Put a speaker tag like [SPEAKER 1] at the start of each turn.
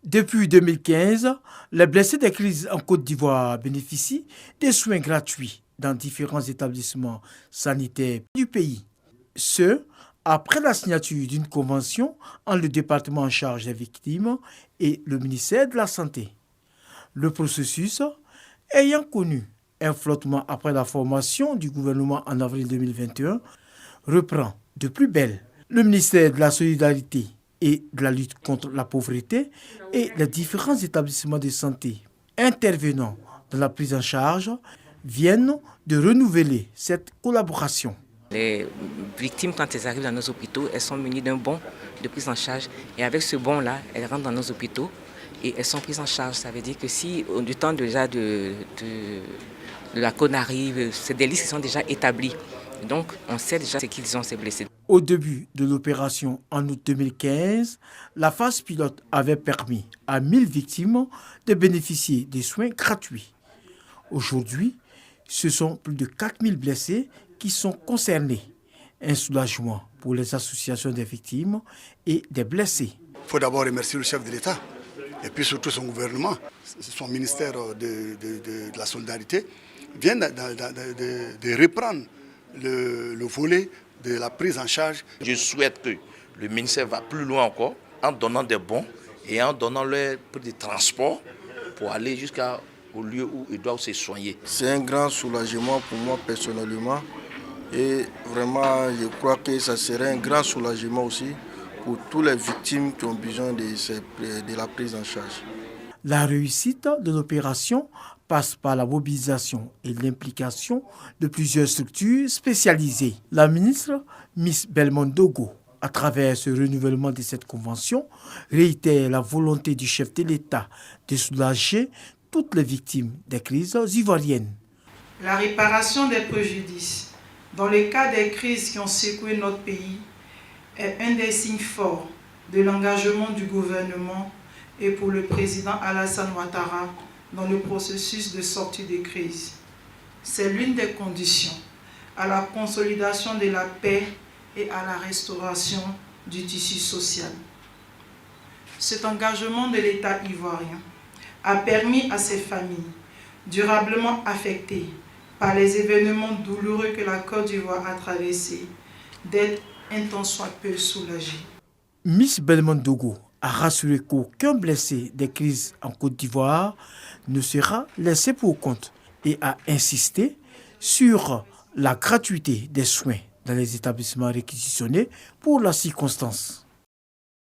[SPEAKER 1] Depuis 2015, les blessés des crises en Côte d'Ivoire bénéficient des soins gratuits dans différents établissements sanitaires du pays. Ce, après la signature d'une convention entre le département en charge des victimes et le ministère de la Santé. Le processus, ayant connu un flottement après la formation du gouvernement en avril 2021, reprend de plus belle. Le ministère de la Solidarité et de la lutte contre la pauvreté et les différents établissements de santé intervenant dans la prise en charge viennent de renouveler cette collaboration.
[SPEAKER 2] Les victimes, quand elles arrivent dans nos hôpitaux, elles sont munies d'un bon de prise en charge. Et avec ce bon-là, elles rentrent dans nos hôpitaux et elles sont prises en charge. Ça veut dire que si, du temps déjà de la cône arrive, c'est des listes qui sont déjà établies. Donc, on sait déjà ce qu'ils ont, ces blessés.
[SPEAKER 1] Au début de l'opération en août 2015, la phase pilote avait permis à 1000 victimes de bénéficier des soins gratuits. Aujourd'hui, ce sont plus de 4000 blessés qui sont concernés. Un soulagement pour les associations des victimes et des blessés.
[SPEAKER 3] Il faut d'abord remercier le chef de l'État et puis surtout son gouvernement, son ministère de la Solidarité, vient de reprendre le volet de la prise en charge.
[SPEAKER 4] Je souhaite que le ministère va plus loin encore en donnant des bons et en donnant leur des transports pour aller jusqu'au lieu où ils doivent se soigner.
[SPEAKER 5] C'est un grand soulagement pour moi personnellement et vraiment je crois que ça serait un grand soulagement aussi pour toutes les victimes qui ont besoin de la prise en charge.
[SPEAKER 1] La réussite de l'opération passe par la mobilisation et l'implication de plusieurs structures spécialisées. La ministre Miss Belmond Dogo, à travers ce renouvellement de cette convention, réitère la volonté du chef de l'État de soulager toutes les victimes des crises ivoiriennes.
[SPEAKER 6] La réparation des préjudices dans le cas des crises qui ont secoué notre pays est un des signes forts de l'engagement du gouvernement et pour le président Alassane Ouattara dans le processus de sortie de crise. C'est l'une des conditions à la consolidation de la paix et à la restauration du tissu social. Cet engagement de l'État ivoirien a permis à ces familles durablement affectées par les événements douloureux que la Côte d'Ivoire a traversés d'être un tant soit peu soulagées.
[SPEAKER 1] Miss Belmond Dogo a rassuré qu'aucun blessé des crises en Côte d'Ivoire ne sera laissé pour compte et a insisté sur la gratuité des soins dans les établissements réquisitionnés pour la circonstance.